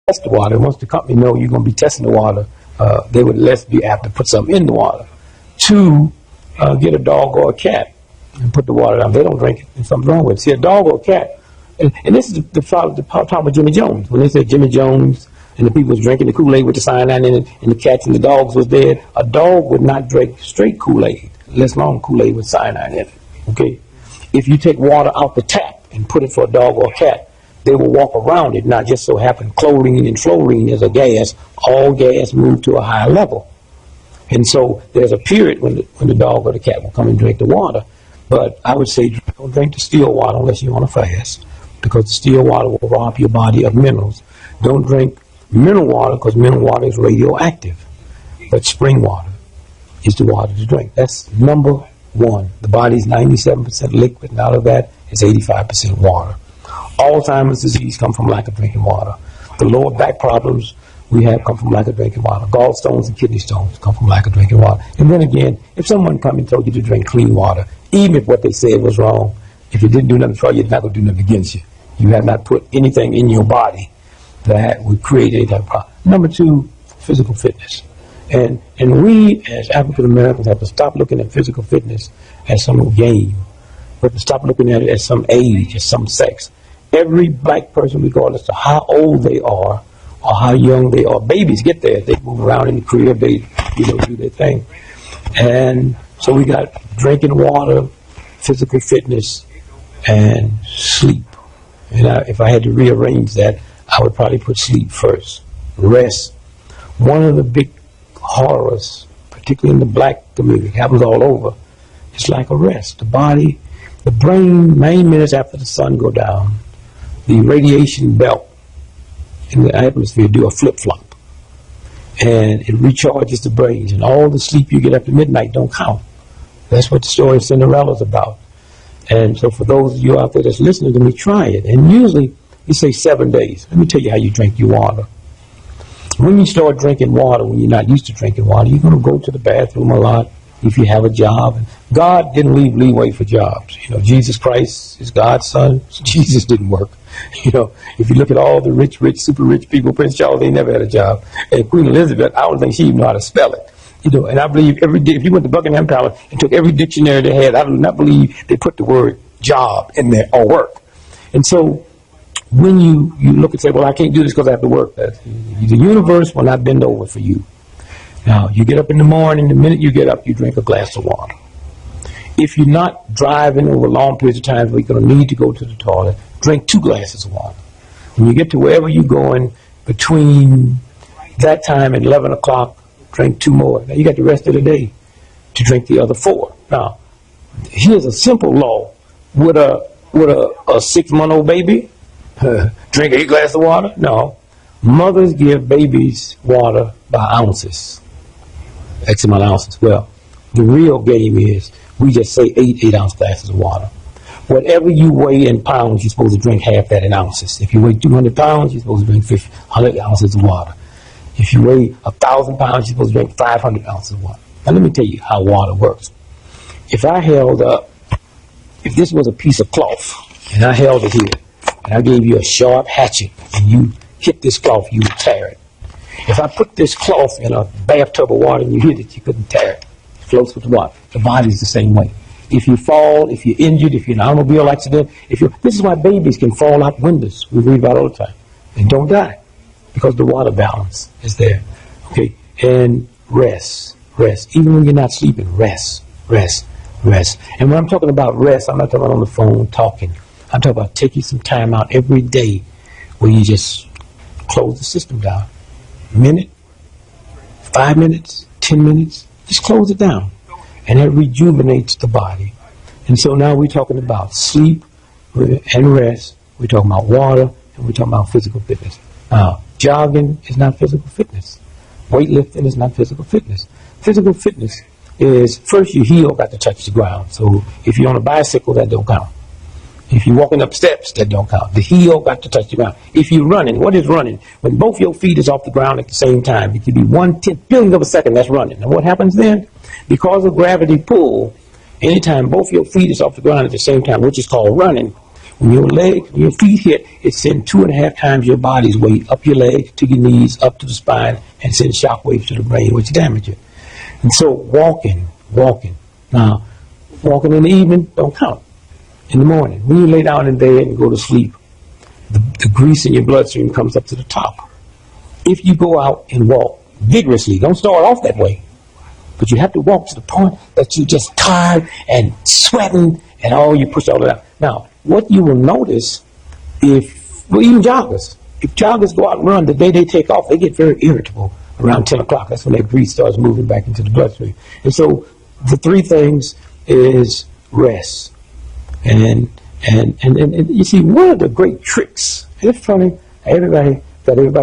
test the water. Once the company know you're going to be testing the water, they would less be apt to put something in the water. 2, get a dog or a cat and put the water down. They don't drink it. There's something wrong with it. See, a dog or a cat, and this is the problem with Jimmy Jones. When they said Jimmy Jones and the people was drinking the Kool-Aid with the cyanide in it, and the cats and the dogs was dead, a dog would not drink straight Kool-Aid, let alone Kool-Aid with cyanide in it. Okay? If you take water out the tap and put it for a dog or a cat, they will walk around it. Not just so happen chlorine and fluorine is a gas. All gas move to a higher level. And so there's a period when the dog or the cat will come and drink the water. But I would say don't drink the still water unless you're on a fast, because the still water will rob your body of minerals. Don't drink mineral water because mineral water is radioactive. But spring water is the water to drink. That's number 1. The body's 97% liquid, and out of that is 85% water. Alzheimer's disease comes from lack of drinking water. The lower back problems we have come from lack of drinking water. Gallstones and kidney stones come from lack of drinking water. And then again, if someone come and told you to drink clean water, even if what they said was wrong, if it didn't do nothing for you, it's not going to do nothing against you. You have not put anything in your body that would create any type of problem. Number 2, physical fitness. And we as African Americans have to stop looking at physical fitness as some game. We have to stop looking at it as some age, as some sex. Every black person, regardless of how old they are or how young they are, babies get there. They move around in the crib, they do their thing. And so we got drinking water, physical fitness, and sleep. And if I had to rearrange that, I would probably put sleep first. Rest. One of the big horrors, particularly in the black community, happens all over, it's lack of rest. The body, the brain, 9 minutes after the sun go down, the radiation belt in the atmosphere do a flip-flop. And it recharges the brain. And all the sleep you get after midnight don't count. That's what the story of Cinderella's about. And so for those of you out there that's listening to me, try it. And usually, you say 7 days. Let me tell you how you drink your water. When you start drinking water, when you're not used to drinking water, you're going to go to the bathroom a lot if you have a job. And God didn't leave leeway for jobs. Jesus Christ is God's son. Jesus didn't work. If you look at all the rich, super rich people, Prince Charles, they never had a job. And Queen Elizabeth, I don't think she even knew how to spell it. And I believe every day, if you went to Buckingham Palace and took every dictionary they had, I do not believe they put the word job in there or work. And so when you look and say, well, I can't do this because I have to work, the universe will not bend over for you. Now, you get up in the morning, the minute you get up, you drink a glass of water. If you're not driving over long periods of time where you're going to need to go to the toilet, drink 2 glasses of water. When you get to wherever you're going, between that time and 11 o'clock, drink 2 more. Now, you got the rest of the day to drink the other 4. Now, here's a simple law. Would a 6-month-old baby drink 8 glasses of water? No. Mothers give babies water by ounces. X amount of ounces. Well, the real game is we just say 8-ounce glasses of water. Whatever you weigh in pounds, you're supposed to drink half that in ounces. If you weigh 200 pounds, you're supposed to drink 100 ounces of water. If you weigh 1,000 pounds, you're supposed to drink 500 ounces of water. Now let me tell you how water works. If this was a piece of cloth, and I held it here, and I gave you a sharp hatchet, and you hit this cloth, you would tear it. If I put this cloth in a bathtub of water and you hit it, you couldn't tear it. It floats with the water. The body's the same way. If you fall, if you're injured, if you're in an automobile accident, this is why babies can fall out windows. We read about it all the time. And don't die, because the water balance is there. Okay? And rest. Even when you're not sleeping, rest. And when I'm talking about rest, I'm not talking about on the phone talking. I'm talking about taking some time out every day where you just close the system down. A minute, 5 minutes, 10 minutes, just close it down. And that rejuvenates the body. And so now we're talking about sleep and rest. We're talking about water, and we're talking about physical fitness. Now, jogging is not physical fitness. Weightlifting is not physical fitness. Physical fitness is, first, your heel got to touch the ground. So if you're on a bicycle, that don't count. If you're walking up steps, that don't count. The heel got to touch the ground. If you're running, what is running? When both your feet is off the ground at the same time, it could be 1/10 billionth of a second, that's running. And what happens then? Because of gravity pull, anytime both your feet is off the ground at the same time, which is called running, When your feet hit, it sends 2.5 times your body's weight up your legs to your knees, up to the spine, and sends shock waves to the brain, which damage it. And so walking. Now, walking in the evening don't count. In the morning, when you lay down in bed and go to sleep, the grease in your bloodstream comes up to the top. If you go out and walk vigorously, don't start off that way, but you have to walk to the point that you're just tired and sweating and you push all that out. Now, what you will notice even joggers, if joggers go out and run, the day they take off, they get very irritable around 10 o'clock. That's when that grease starts moving back into the bloodstream. And so the 3 things is rest. And you see, one of the great tricks, it's funny, everybody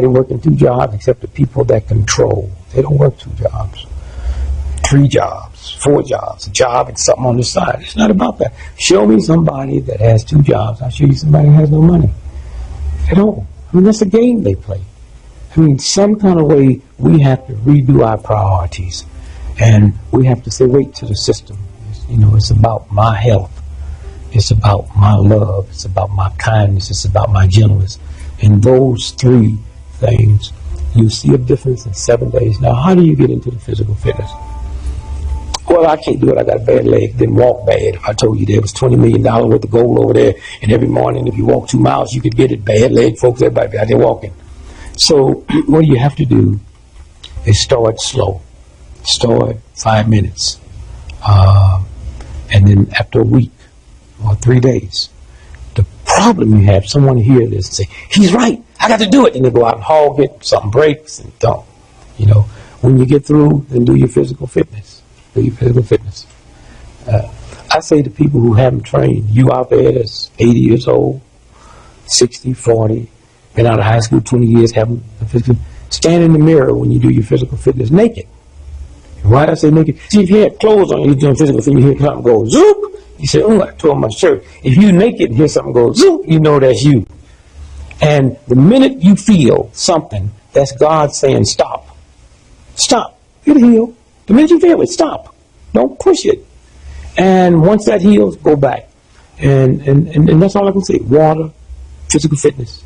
working 2 jobs except the people that control. They don't work 2 jobs, 3 jobs, 4 jobs, a job and something on the side. It's not about that. Show me somebody that has 2 jobs. I'll show you somebody that has no money. They don't. I mean, that's a game they play. I mean, some kind of way we have to redo our priorities. And we have to say, wait to the system. It's about my health. It's about my love. It's about my kindness. It's about my gentleness. And those 3 things, you see a difference in 7 days. Now, how do you get into the physical fitness? Well, I can't do it. I got a bad leg. Didn't walk bad. If I told you there was $20 million worth of gold over there, and every morning if you walk 2 miles, you could get it. Bad leg, folks, everybody be out there walking. So what you have to do is start slow. Start 5 minutes. And then after a week or 3 days, the problem you have, someone hear this and say, he's right, I got to do it. And they go out and hog it, something breaks, and don't. When you get through, then do your physical fitness. I say to people who haven't trained, you out there that's 80 years old, 60, 40, been out of high school 20 years, haven't physical, stand in the mirror when you do your physical fitness naked. Why do I say naked? See, if you had clothes on, you're doing physical fitness, you hear something go zoop, you say, I tore my shirt. If you're naked and hear something go zoop, you know that's you. And the minute you feel something, that's God saying stop. Stop. It'll heal. The minute you feel it, stop. Don't push it. And once that heals, go back. And that's all I can say. Water, physical fitness,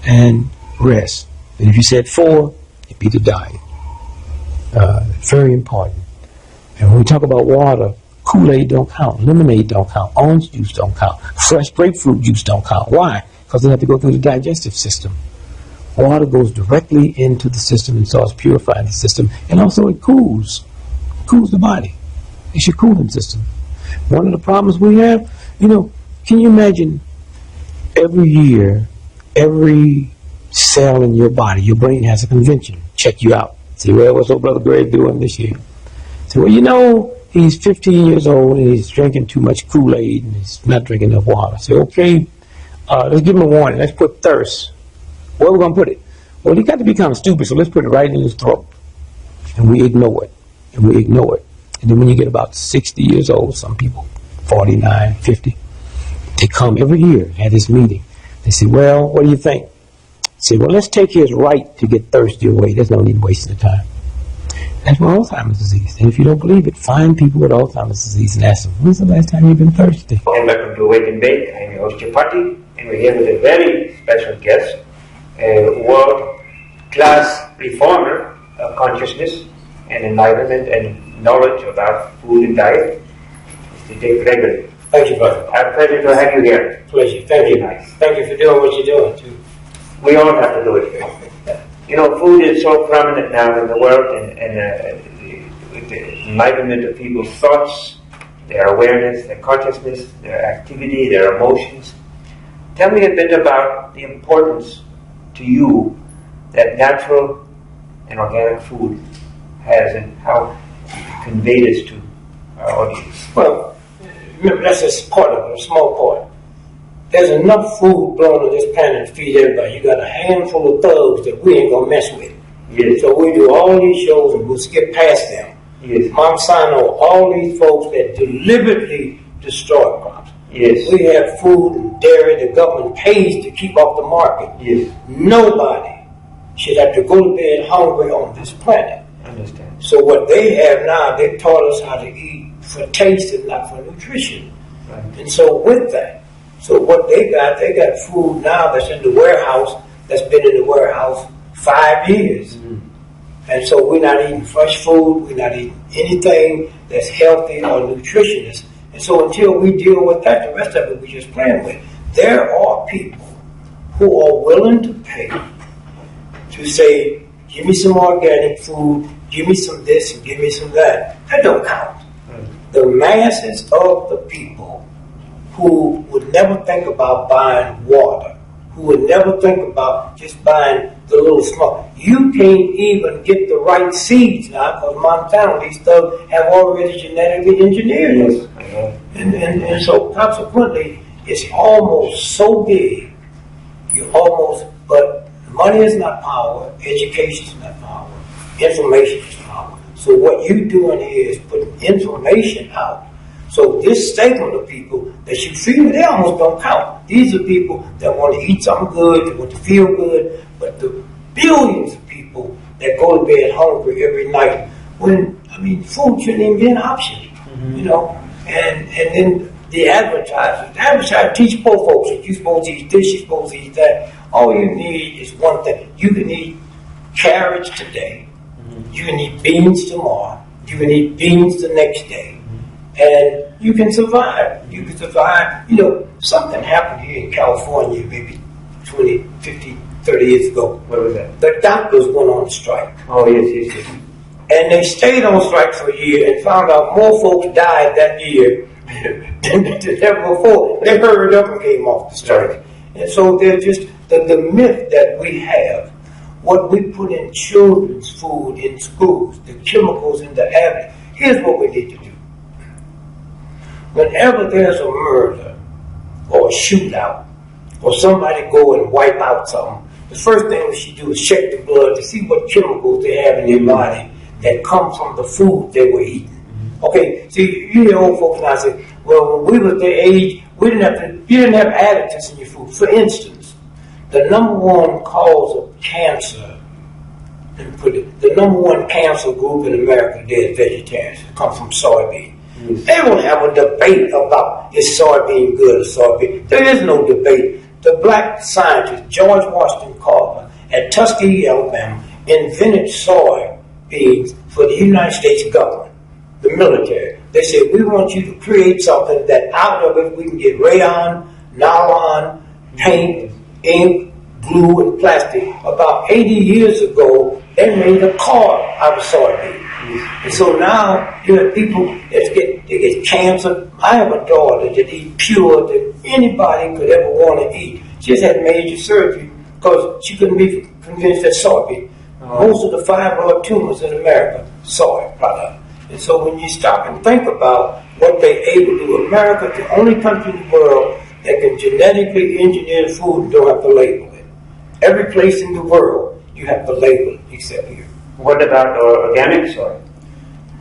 and rest. And if you said 4, it'd be the diet. Very important. And when we talk about water, Kool-Aid don't count. Lemonade don't count. Orange juice don't count. Fresh grapefruit juice don't count. Why? Because they have to go through the digestive system. Water goes directly into the system and starts purifying the system. And also it cools the body. It's your cooling system. One of the problems we have, can you imagine every year, every cell in your body, your brain has a convention, check you out. Say, well, what's old Brother Greg doing this year? Say, well, he's 15 years old and he's drinking too much Kool-Aid and he's not drinking enough water. Say, okay, let's give him a warning. Let's put thirst. Where are we going to put it? Well, he got to be kind of stupid, so let's put it right in his throat. And we ignore it. And then when you get about 60 years old, some people, 49, 50, they come every year at this meeting. They say, well, what do you think? Say, well, let's take his right to get thirsty away. There's no need wasting the time. That's for Alzheimer's disease. And if you don't believe it, find people with Alzheimer's disease and ask them, when's the last time you've been thirsty? And welcome to Wake and Bake. I'm your host, Chapati, and we're here with a very special guest, a world-class reformer of consciousness and enlightenment and knowledge about food and diet, Mr. GREgory. Thank you, brother. A pleasure to have you here. Pleasure. Thank you. Nice. Thank you for doing what you're doing, too. We all have to do it. Food is so prominent now in the world, and with the enlightenment of people's thoughts, their awareness, their consciousness, their activity, their emotions. Tell me a bit about the importance to you that natural and organic food has and how you convey this to our audience. Well, remember, that's a part of it, a small part. There's enough food blown on this planet to feed everybody. You got a handful of thugs that we ain't gonna mess with. Yes. So we do all these shows and we'll skip past them. Yes. Monsanto, all these folks that deliberately destroy crops. Yes. We have food and dairy the government pays to keep off the market. Yes. Nobody should have to go to bed hungry on this planet. I understand. So what they have now, they've taught us how to eat for taste and not for nutrition. Right. And so with that, So what they got food now that's in the warehouse, that's been in the warehouse 5 years. And so we're not eating fresh food, we're not eating anything that's healthy or nutritious. And so until we deal with that, the rest of it we're just playing with. There are people who are willing to pay to say, give me some organic food, give me some this and give me some that. That don't count. The masses of the people who would never think about buying water, who would never think about just buying the little small. You can't even get the right seeds now because Montana, these stuff have already genetically engineered them. And so consequently, it's almost so big, but money is not power, education is not power, information is power. So what you're doing here is putting information out. So this segment of people that you feel, they almost don't count. These are people that want to eat something good, that want to feel good, but the billions of people that go to bed hungry every night, when, food shouldn't even be an option, and then the advertisers teach poor folks that you're supposed to eat this, you're supposed to eat that. All you need is one thing. You can eat carrots today, you can eat beans tomorrow, you can eat beans the next day, and you can survive. You can survive. Something happened here in California maybe 20, 50, 30 years ago. What was that? The doctors went on strike. Oh, yes. And they stayed on strike for a year and found out more folks died that year than ever before. They hurried up and came off the strike. And so they're just the myth that we have, what we put in children's food in schools, the chemicals in the air. Here's what we need to do. Whenever there's a murder or a shootout or somebody go and wipe out something, the first thing we should do is check the blood to see what chemicals they have in their body that come from the food they were eating. Okay, see, you hear old folks now say, well, when we were their age, you didn't have additives in your food. For instance, the number one cause of cancer, the number one cancer group in America today is vegetarians. It comes from soybean. They don't have a debate about is soybean good or soybean. There is no debate. The black scientist, George Washington Carver, at Tuskegee, Alabama, invented soybeans for the United States government, the military. They said, we want you to create something that out of it we can get rayon, nylon, paint, ink, glue, and plastic. About 80 years ago, they made a car out of soybean. And so now you have people that get cancer. I have a daughter that eats pure that anybody could ever want to eat. She just had major surgery because she couldn't be convinced that soybean. Most of the fibroid tumors in America, soy product. And so when you stop and think about what they're able to do, America is the only country in the world that can genetically engineer food and don't have to label it. Every place in the world you have to label it except here. What about organic soy?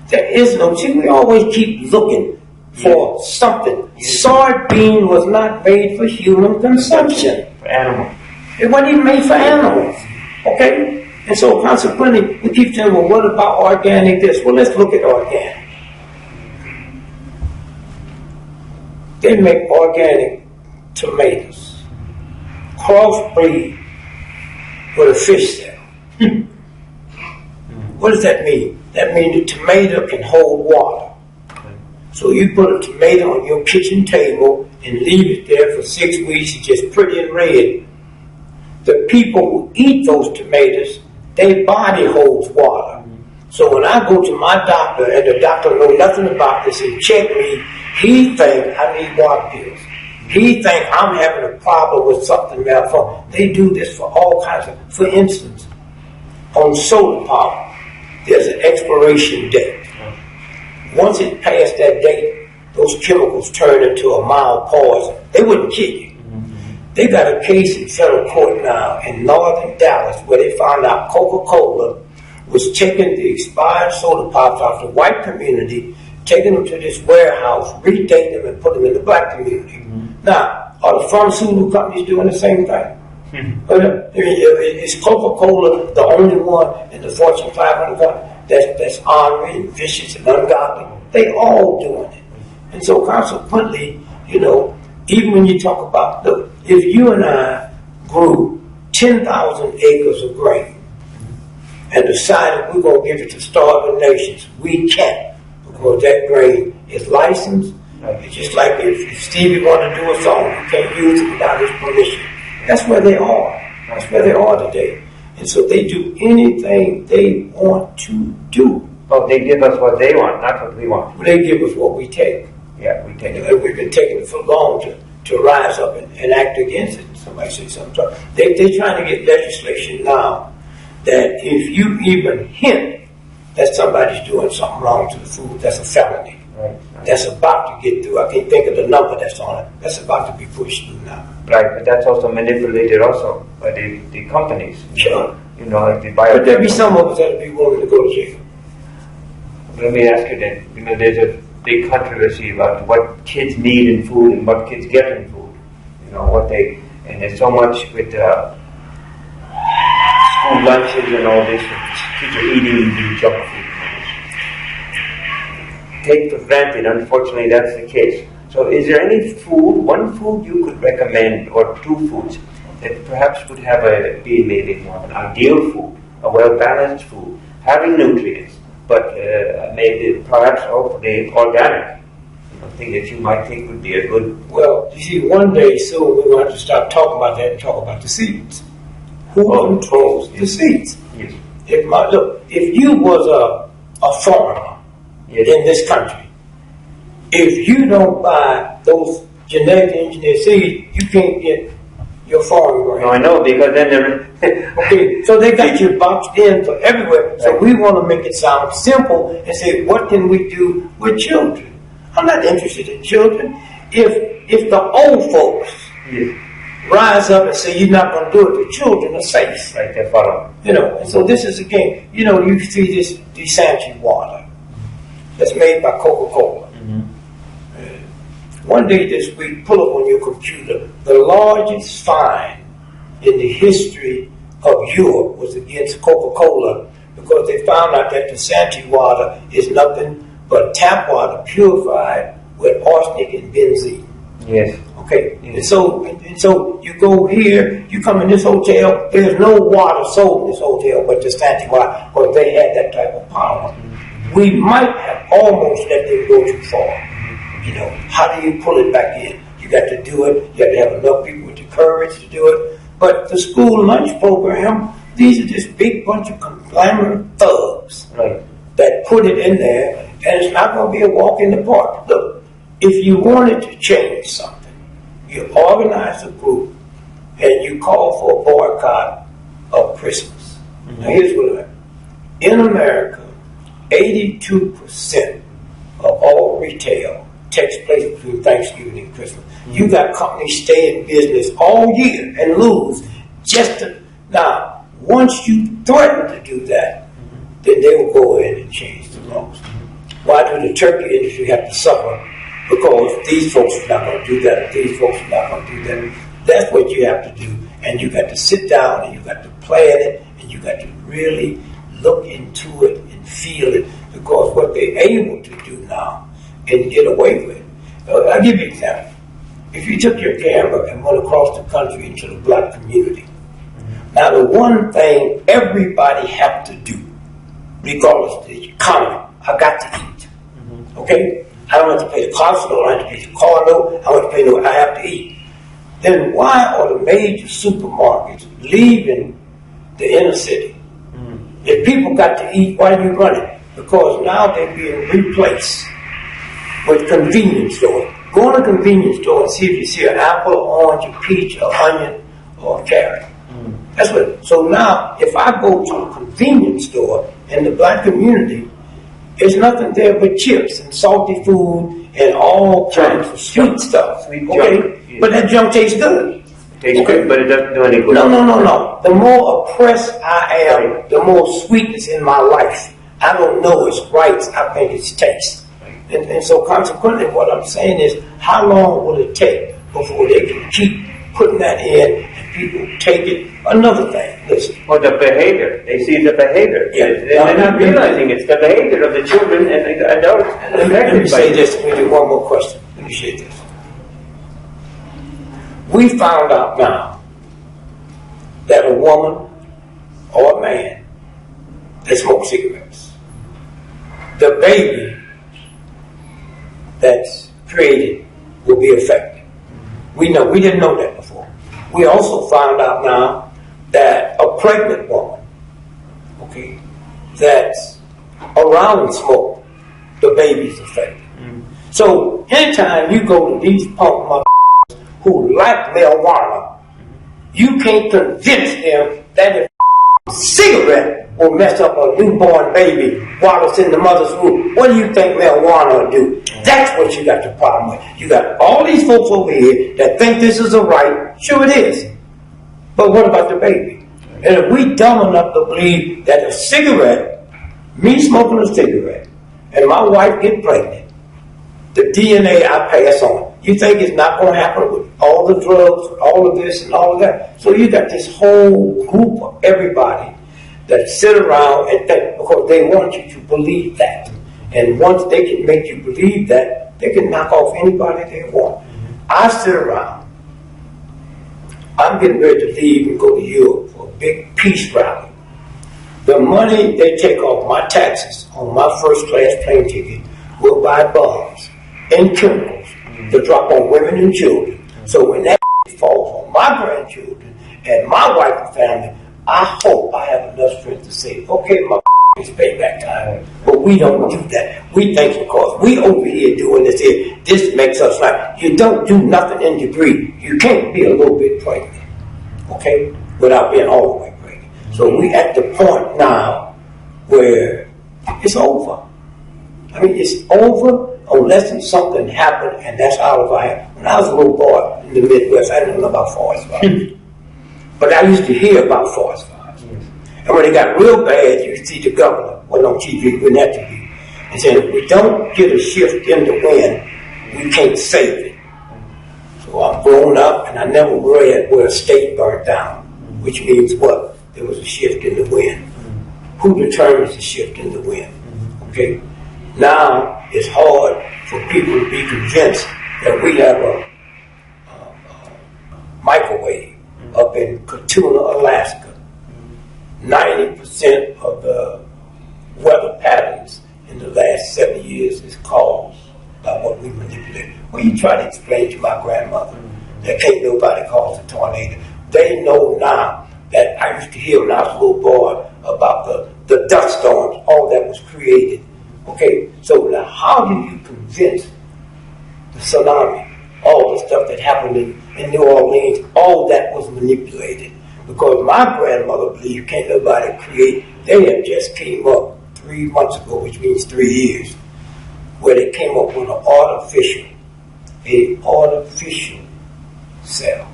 There is no. See, we always keep looking for something. Soybean was not made for human consumption. For animals. It wasn't even made for animals. Okay? And so consequently, we keep saying, well, what about organic this? Well, let's look at organic. They make organic tomatoes. Crossbreed with a fish cell. What does that mean? That means the tomato can hold water. So you put a tomato on your kitchen table and leave it there for 6 weeks, it's just pretty and red. The people who eat those tomatoes, their body holds water. So when I go to my doctor and the doctor knows nothing about this and check me, he thinks I need water pills. He thinks I'm having a problem with something malfunction. They do this for all kinds of, for instance, on solar power, there's an expiration date. Once it passed that date, those chemicals turn into a mild poison. They wouldn't kill you. They got a case in federal court now in northern Dallas where they found out Coca-Cola was taking the expired soda pops off the white community, taking them to this warehouse, redating them and put them in the black community. Now, are the pharmaceutical companies doing the same thing? Is Coca-Cola the only one in the Fortune 500 company that's ornery and vicious and ungodly? They all doing it. And so consequently, Even when you talk about, look, if you and I grew 10,000 acres of grain and decided we're going to give it to starving nations, we can't, because that grain is licensed. It's just like if Stevie wanted to do a song, you can't use it without his permission. That's where they are. That's where they are today. And so they do anything they want to do. Well, they give us what they want, not what we want. They give us what we take. Yeah, we take it. And we've been taking it for long to rise up and act against it. Somebody say something. They're trying to get legislation now that if you even hint that somebody's doing something wrong to the food, that's a felony. Right. That's about to get through. I can't think of the number that's on it. That's about to be pushed through now. Right, but that's also manipulated also by the companies. Sure. You know, like the bio. But there'll be some of us that'll be willing to go to jail. Let me ask you then, you know, there's a big controversy about what kids need in food and what kids get in food. You know, and there's so much with school lunches and all this, kids are eating the junk food. Take for granted, unfortunately, that's the case. So is there any one food you could recommend, or two foods, that perhaps would be maybe more of an ideal food, a well-balanced food, having nutrients, but maybe perhaps hopefully organic? Thing that you might think would be a good... Well, you see, one day soon we're going to have to stop talking about that and talk about the seeds. Who controls the seeds? Yes. If you was a farmer, yes, in this country, if you don't buy those genetically engineered seeds, you can't get your farm grain. No, I know, because then they're... Okay, so they got you boxed in for everywhere. So we want to make it sound simple and say, what can we do with children? I'm not interested in children. If the old folks rise up and say you're not going to do it, the children are safe. Right, they follow. You know, and so this is again, you know, you see this Desanti water that's made by Coca-Cola. One day this week, pull up on your computer, the largest fine in the history of Europe was against Coca-Cola because they found out that Desanti water is nothing but tap water purified with arsenic and benzene. Yes. Okay. Yes. And so you go here, you come in this hotel, there's no water sold in this hotel but Desanti water because they had that type of power. We might have almost let them go too far. You know, how do you pull it back in? You got to do it. You have to have enough people with the courage to do it. But the school lunch program, these are just big bunch of conglomerate thugs that put it in there, and it's not going to be a walk in the park. Look, if you wanted to change something, you organize a group and you call for a boycott of Christmas. Now here's what I mean. In America, 82% of all retail takes place between Thanksgiving and Christmas. You got companies stay in business all year and lose now, once you threaten to do that, then they will go in and change the laws. Why do the turkey industry have to suffer? Because these folks are not going to do that, these folks are not going to do that. That's what you have to do. And you got to sit down and you got to plan it and you got to really look into it and feel it, because what they're able to do now and get away with. I'll give you an example. If you took your camera and went across the country into the black community, now the one thing everybody have to do, regardless of the economy, I got to eat. Okay? I don't have to pay the cost note, I don't have to pay the car note, I don't have to pay no, I have to eat. Then why are the major supermarkets leaving the inner city? If people got to eat, why are you running? Because now they're being replaced with convenience stores. Go in a convenience store and see if you see an apple, orange, a peach, or onion, or a carrot. That's what. So now, if I go to a convenience store in the black community, there's nothing there but chips and salty food and all kinds of sweet stuff. Okay, but that junk tastes good. Tastes good, but it doesn't do any good. No. The more oppressed I am, the more sweetness in my life. I don't know its rights. I think it's taste. And so consequently, what I'm saying is, how long will it take before they can keep putting that in and people take it? Another thing, listen. Or the behavior. They see the behavior. Yeah. They're not realizing it's the behavior of the children and the adults. Let me say this. Let me do one more question. Let me say this. We found out now that a woman or a man that smokes cigarettes, the baby that's created will be affected. We didn't know that before. We also found out now that a pregnant woman, okay, that's around smoke, the baby's affected. So anytime you go to these punk motherfuckers who like marijuana, you can't convince them that a cigarette will mess up a newborn baby while it's in the mother's womb. What do you think marijuana will do? That's what you got the problem with. You got all these folks over here that think this is a right. Sure it is. But what about the baby? And if we dumb enough to believe that a cigarette, me smoking a cigarette, and my wife get pregnant, the DNA I pass on, you think it's not going to happen with all the drugs, all of this and all of that? So you got this whole group of everybody that sit around and think, because they want you to believe that. And once they can make you believe that, they can knock off anybody they want. I sit around. I'm getting ready to leave and go to Europe for a big peace rally. The money they take off my taxes on my first class plane ticket will buy bombs and chemicals to drop on women and children. So when that falls on my grandchildren and my wife and family, I hope I have enough strength to say, okay, my it's payback time. But we don't do that. We think because we over here doing this here, this makes us like, you don't do nothing in degree. You can't be a little bit pregnant, okay, without being all the way pregnant. So we at the point now where it's over. I mean, it's over unless something happened, and that's out of our hand. When I was a little boy in the Midwest, I didn't know about forest fires. But I used to hear about forest fires. And when it got real bad, you see the governor, went on TV, went on TV, and said, if we don't get a shift in the wind, we can't save it. So I'm grown up, and I never read where a state burnt down, which means what? There was a shift in the wind. Who determines the shift in the wind? Okay? Now, it's hard for people to be convinced that we have a microwave up in Katuna, Alaska. 90% of the weather patterns in the last 7 years is caused by what we manipulate. Well, you try to explain to my grandmother that can't nobody cause a tornado. They know now that I used to hear when I was a little boy about the dust storms, all that was created. Okay, so now how do you convince the tsunami, all the stuff that happened in New Orleans, all that was manipulated? Because my grandmother believed can't nobody create. They had just came up 3 months ago, which means 3 years, where they came up with an artificial cell.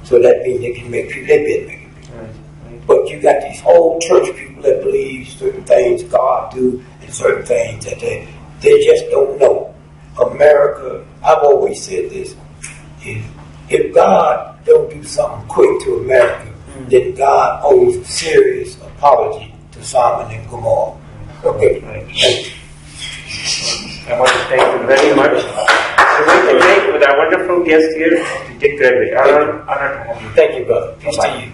So that means they can make people, they've been making people. Right. But you got these whole church people that believe certain things God do and certain things that they just don't know. America, I've always said this, if God don't do something quick to America, then God owes a serious apology to Sodom and Gomorrah. Okay. Thank you. I want to thank you very much. I'd like to thank with our wonderful guest here, GREgory. Honor to have you. Thank you, brother. Peace to you.